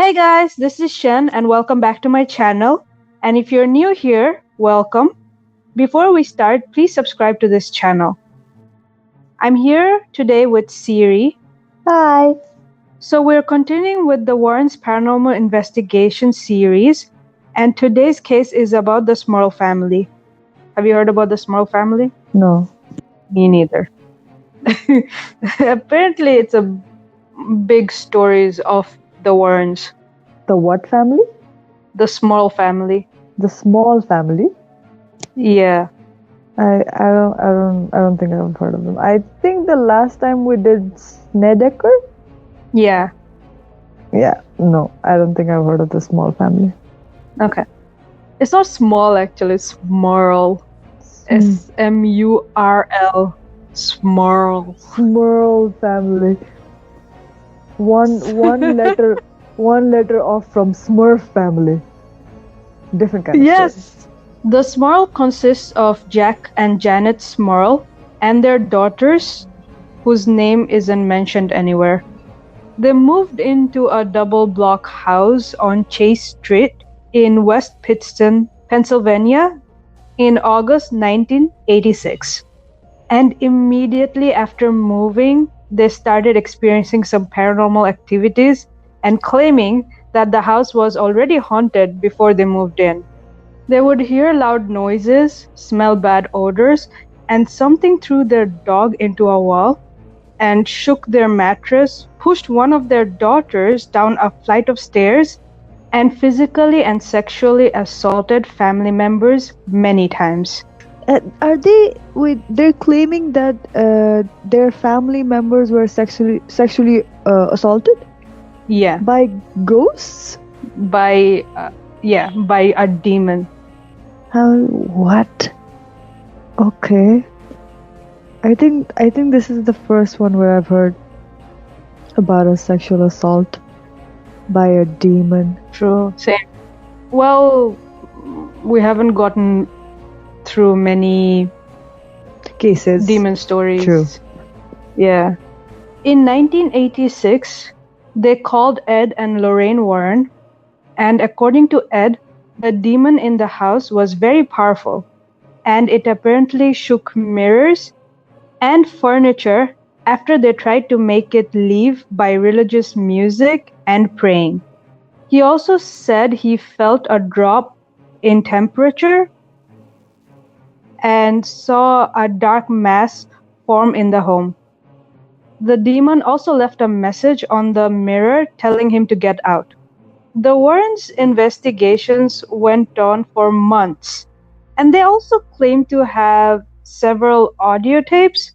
Hi guys, this is Shen and welcome back to my channel. And if you're new here, welcome. Before we start, please subscribe to this channel. I'm here today with Siri. Hi. So we're continuing with the Warren's Paranormal Investigation series, and today's case is about the Smurl family. Have you heard about the Smurl family? No. Me neither. Apparently, it's a big stories of the Warrens. The what family? The Smurl family. The small family? Yeah. I don't think I've heard of them. I think the last time we did Snedeker? Yeah. Yeah. No, I don't think I've heard of the small family. Okay. It's not small actually, it's Smurl. Smurl. Smurl. Smurl family. One letter off from Smurf family. Different kind of Yes. The Smurl consists of Jack and Janet Smurl and their daughters, whose name isn't mentioned anywhere. They moved into a double block house on Chase Street in West Pittston, Pennsylvania in August 1986. And immediately after moving, they started experiencing some paranormal activities and claiming that the house was already haunted before they moved in. They would hear loud noises, smell bad odors, and something threw their dog into a wall and shook their mattress, pushed one of their daughters down a flight of stairs, and physically and sexually assaulted family members many times. They're claiming that their family members were sexually assaulted? Yeah. By ghosts? By a demon. What? Okay. I think this is the first one where I've heard about a sexual assault by a demon. True. Same. Well, we haven't gotten through many cases. Demon stories. True. Yeah. In 1986, they called Ed and Lorraine Warren, and according to Ed, the demon in the house was very powerful, and it apparently shook mirrors and furniture after they tried to make it leave by religious music and praying. He also said he felt a drop in temperature and saw a dark mass form in the home. The demon also left a message on the mirror telling him to get out. The Warrens' investigations went on for months, and they also claimed to have several audio tapes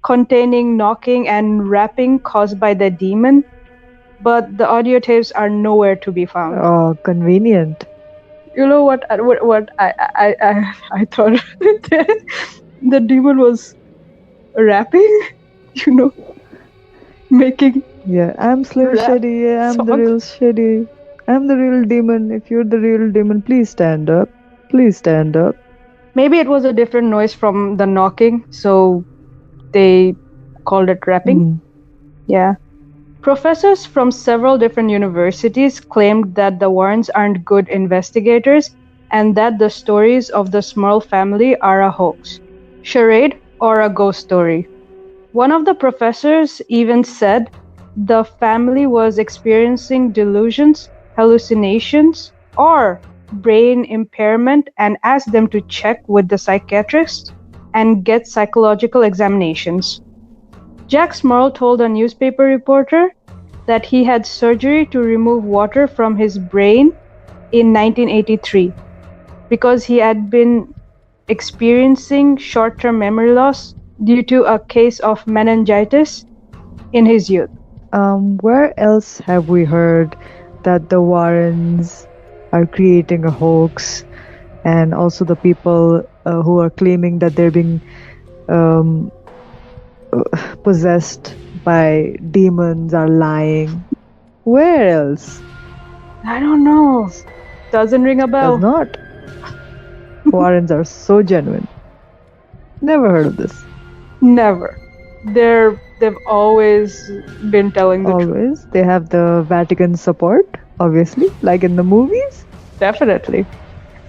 containing knocking and rapping caused by the demon, but the audio tapes are nowhere to be found. Oh, convenient. You know what I thought the demon was rapping, making. Yeah, I'm Slim Shady. Yeah, I'm the real Shady. I'm the real demon. If you're the real demon, please stand up. Please stand up. Maybe it was a different noise from the knocking, so they called it rapping. Yeah. Professors from several different universities claimed that the Warrens aren't good investigators and that the stories of the Smurl family are a hoax, charade, or a ghost story. One of the professors even said the family was experiencing delusions, hallucinations, or brain impairment and asked them to check with the psychiatrist and get psychological examinations. Jack Smurl told a newspaper reporter that he had surgery to remove water from his brain in 1983 because he had been experiencing short-term memory loss due to a case of meningitis in his youth. Where else have we heard that the Warrens are creating a hoax, and also the people who are claiming that they're being possessed by demons are lying? Where else? I don't know. Doesn't ring a bell. Does not. Warrens are so genuine. Never heard of this. Never. They've always been telling the truth. Always. They have the Vatican support. obviously, like in the movies. Definitely.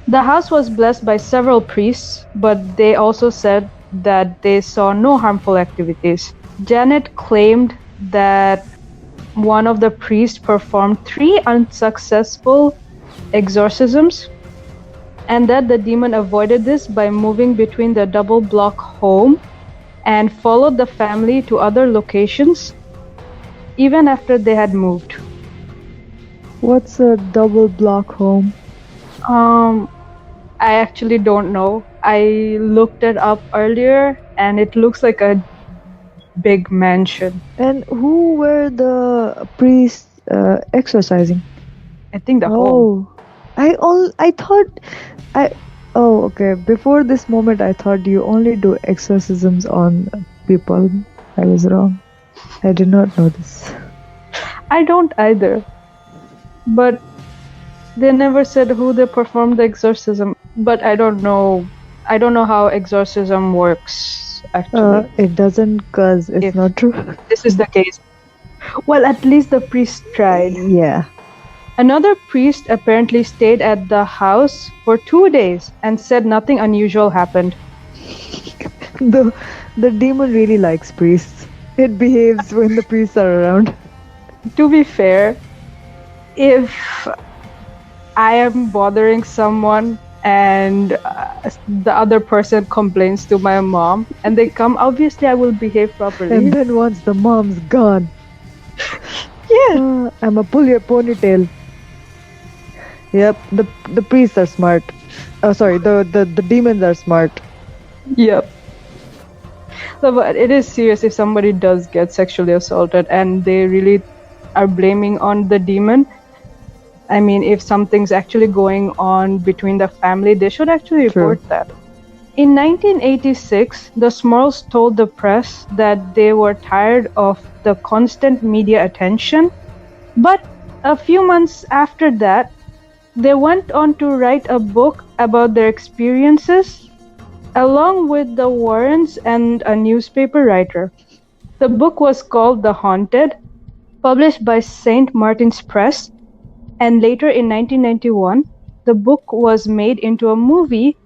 The house was blessed by several priests, but they also said that they saw no harmful activities. Janet claimed that one of the priests performed 3 unsuccessful exorcisms, and that the demon avoided this by moving between the double block home and followed the family to other locations even after they had moved. What's a double block home? I actually don't know. I looked it up earlier and it looks like a big mansion. And who were the priests exorcising? I think the home. Oh, I thought I. Oh, okay. Before this moment, I thought you only do exorcisms on people. I was wrong. I did not know this. I don't either. But they never said who they performed the exorcism. But I don't know. I don't know how exorcism works, actually. It doesn't, cause it's If not true. this is the case. Well, at least the priest tried. Yeah. Another priest apparently stayed at the house for 2 days and said nothing unusual happened. The the demon really likes priests. It behaves when the priests are around. To be fair, if I am bothering someone and the other person complains to my mom and they come, obviously I will behave properly. And then once the mom's gone, Yeah. I'ma pull your ponytail. Yep, the priests are smart. Oh, sorry, the demons are smart. Yep. So, but it is serious if somebody does get sexually assaulted and they really are blaming on the demon. I mean, if something's actually going on between the family, they should actually report that. In 1986, the Smurls told the press that they were tired of the constant media attention, but a few months after that, they went on to write a book about their experiences, along with the Warrens and a newspaper writer. The book was called The Haunted, published by St. Martin's Press, and later in 1991, the book was made into a movie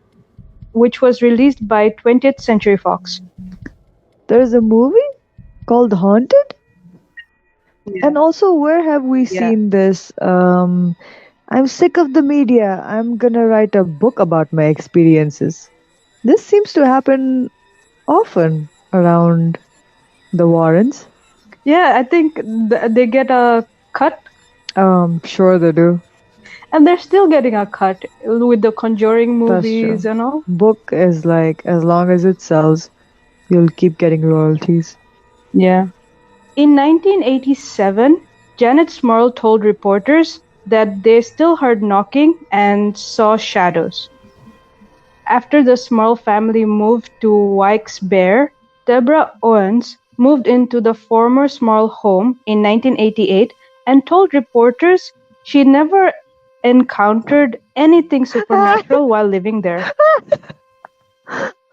which was released by 20th Century Fox. There's a movie called Haunted? Yeah. And also, where have we seen this? I'm sick of the media. I'm gonna write a book about my experiences. This seems to happen often around the Warrens. Yeah, I think they get a cut. Sure they do. And they're still getting a cut with the Conjuring movies and all. Book is like, as long as it sells, you'll keep getting royalties. Yeah. In 1987, Janet Smurl told reporters that they still heard knocking and saw shadows. After the Smurl family moved to Wilkes-Barre, Deborah Owens moved into the former Smurl home in 1988 and told reporters she never encountered anything supernatural while living there.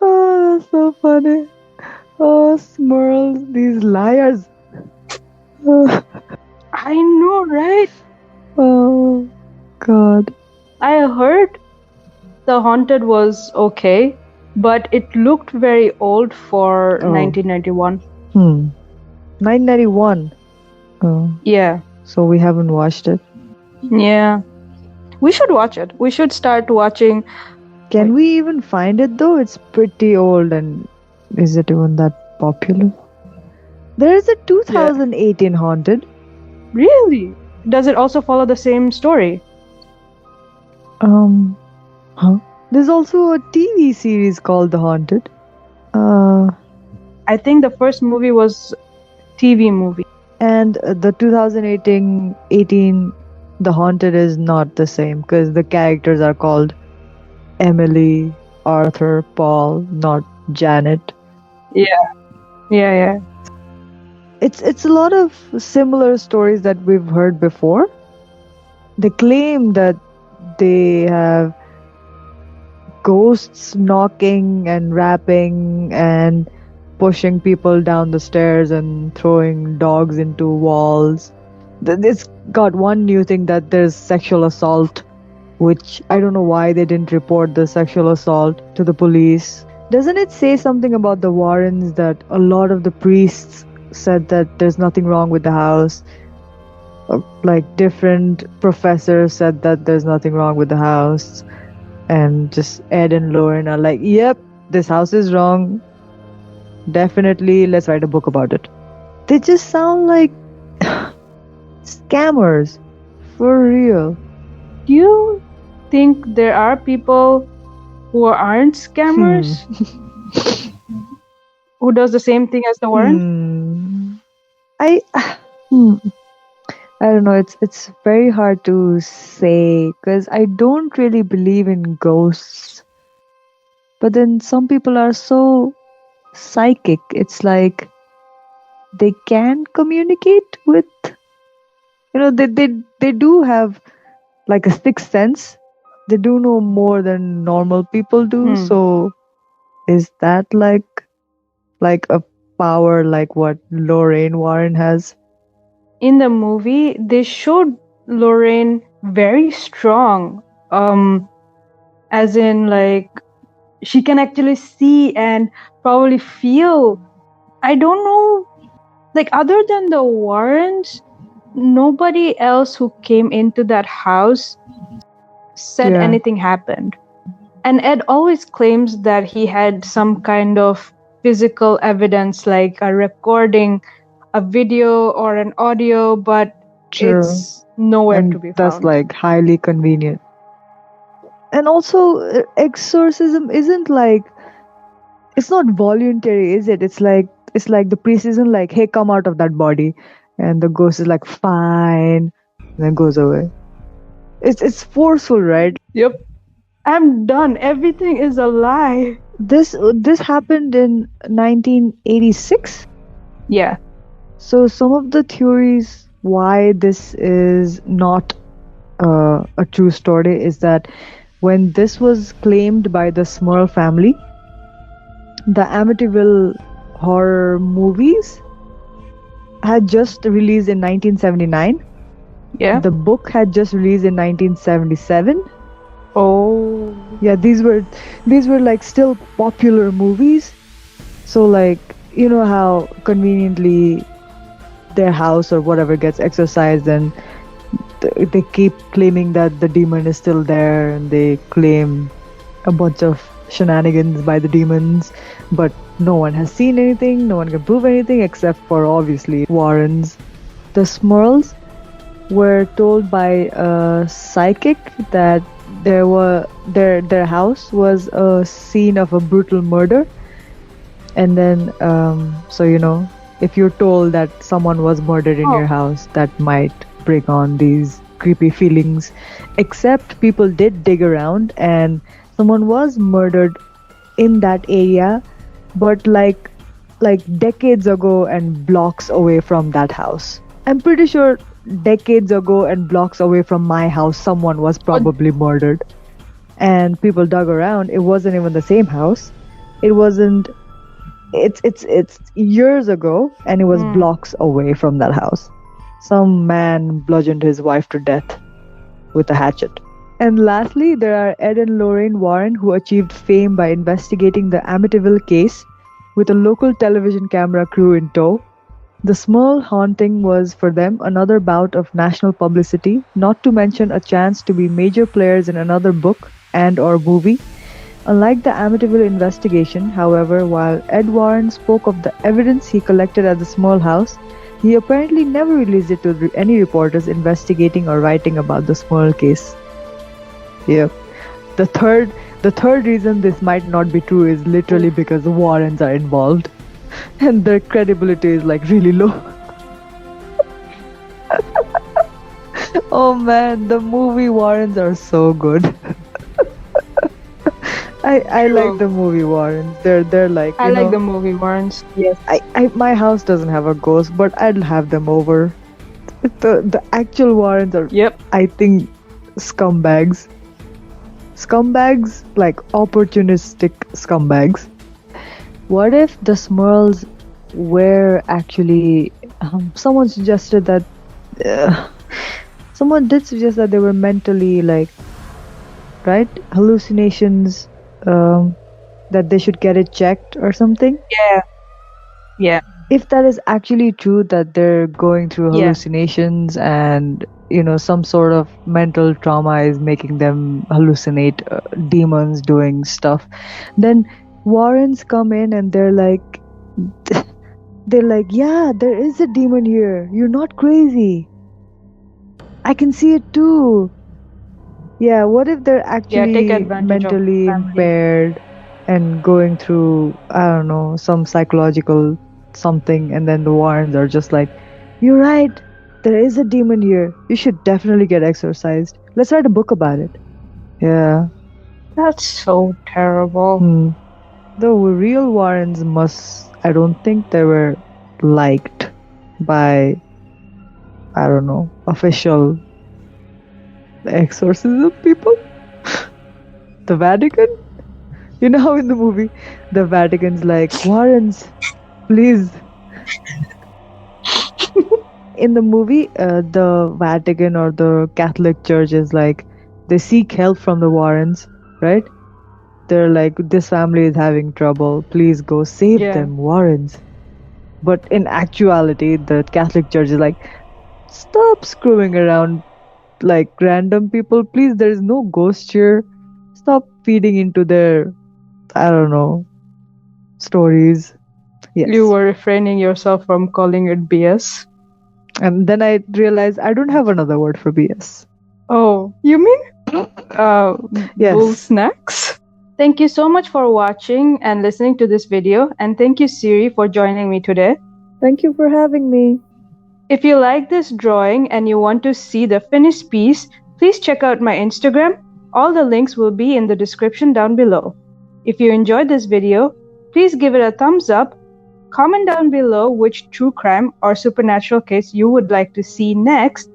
Oh, that's so funny. Oh, Smurls, these liars. I know, right? Oh, God. I heard The Haunted was okay, but it looked very old for 1991. 991. Oh. Yeah. So we haven't watched it. Yeah. We should watch it. We should start watching. Can we even find it though? It's pretty old, and is it even that popular? There is a 2018 Haunted. Really? Does it also follow the same story? There's also a TV series called The Haunted. I think the first movie was TV movie. And the 2018 The Haunted is not the same because the characters are called Emily, Arthur, Paul, not Janet. Yeah. It's a lot of similar stories that we've heard before. They claim that they have ghosts knocking and rapping and pushing people down the stairs and throwing dogs into walls. It's got one new thing that there's sexual assault, which I don't know why they didn't report the sexual assault to the police. Doesn't it say something about the Warrens that a lot of the priests said that there's nothing wrong with the house? Like different professors said that there's nothing wrong with the house, and just Ed and Lauren are like, yep, this house is wrong. Definitely, let's write a book about it. They just sound like scammers. For real. Do you think there are people who aren't scammers? Who does the same thing as the Warren? I don't know. It's very hard to say because I don't really believe in ghosts. But then some people are so psychic. It's like they can communicate with, they do have like a sixth sense. They do know more than normal people do. So is that like a power like what Lorraine Warren has? In the movie, they showed Lorraine very strong. As in, like, she can actually see and probably feel. I don't know, like, other than the Warrens, nobody else who came into that house said anything happened. And Ed always claims that he had some kind of physical evidence, like a recording, a video or an audio, but it's nowhere to be found. That's like highly convenient. And also, exorcism isn't like, it's not voluntary, is it? It's like the priest isn't like, hey, come out of that body, and the ghost is like, fine, and then goes away. It's forceful, right? Yep. I'm done. Everything is a lie. This happened in 1986. Yeah. So some of the theories why this is not a true story is that when this was claimed by the Smurl family, the Amityville horror movies had just released in 1979. Yeah. The book had just released in 1977. Oh. Yeah, these were like still popular movies. So like, you know how conveniently their house or whatever gets exorcised, and they keep claiming that the demon is still there, and they claim a bunch of shenanigans by the demons, but no one has seen anything, no one can prove anything except for obviously Warrens. The Smurls were told by a psychic that their house was a scene of a brutal murder, and then so if you're told that someone was murdered in your house, that might bring on these creepy feelings. Except people did dig around and someone was murdered in that area, but like decades ago and blocks away from that house. I'm pretty sure decades ago and blocks away from my house someone was probably murdered, and people dug around. It wasn't even the same house. It's years ago, and it was blocks away from that house. Some man bludgeoned his wife to death with a hatchet. And lastly, there are Ed and Lorraine Warren, who achieved fame by investigating the Amityville case with a local television camera crew in tow. The Smurl haunting was for them another bout of national publicity, not to mention a chance to be major players in another book and/or movie. Unlike the Amityville investigation, however, while Ed Warren spoke of the evidence he collected at the Smurl house, he apparently never released it to any reporters investigating or writing about the Smurl case. Yeah. The third reason this might not be true is literally because the Warrens are involved, and their credibility is like really low. Oh man, the movie Warrens are so good. I like the movie Warrens. They're like, I like the movie Warrens. Yes. My house doesn't have a ghost, but I'll have them over. The actual Warrens are, I think, scumbags. Scumbags, like opportunistic scumbags. What if the Smurls were actually... someone suggested that Someone did suggest that they were mentally right, hallucinations, that they should get it checked or something. Yeah. If that is actually true, that they're going through Yeah. hallucinations and some sort of mental trauma is making them hallucinate demons doing stuff, then Warrens come in and they're like, yeah, there is a demon here, you're not crazy, I can see it too. Yeah, what if they're Yeah. Take actually advantage of mentally family. impaired and going through, I don't know, some psychological something, and then the Warrens are just like, you're right, there is a demon here. You should definitely get exorcised. Let's write a book about it. Yeah. That's so terrible. The real Warrens I don't think they were liked by, I don't know, official exorcism people. The Vatican? You know how in the movie, the Vatican's like, Warrens, please. In the movie, the Vatican or the Catholic Church is like, they seek help from the Warrens, right? They're like, this family is having trouble. Please go save them, Warrens. But in actuality, the Catholic Church is like, stop screwing around like random people. Please, there is no ghost here. Stop feeding into their, I don't know, stories. Yes. You were refraining yourself from calling it BS. And then I realized I don't have another word for BS. Oh, you mean Yes. bull snacks? Thank you so much for watching and listening to this video, and thank you Siri for joining me today. Thank you for having me. If you like this drawing and you want to see the finished piece, please check out my Instagram. All the links will be in the description down below. If you enjoyed this video, please give it a thumbs up. Comment down below which true crime or supernatural case you would like to see next,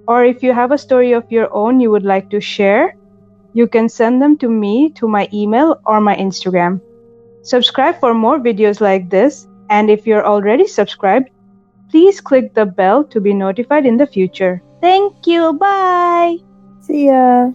or if you have a story of your own you would like to share, you can send them to me to my email or my Instagram. Subscribe for more videos like this, and if you're already subscribed, please click the bell to be notified in the future. Thank you. Bye. See ya.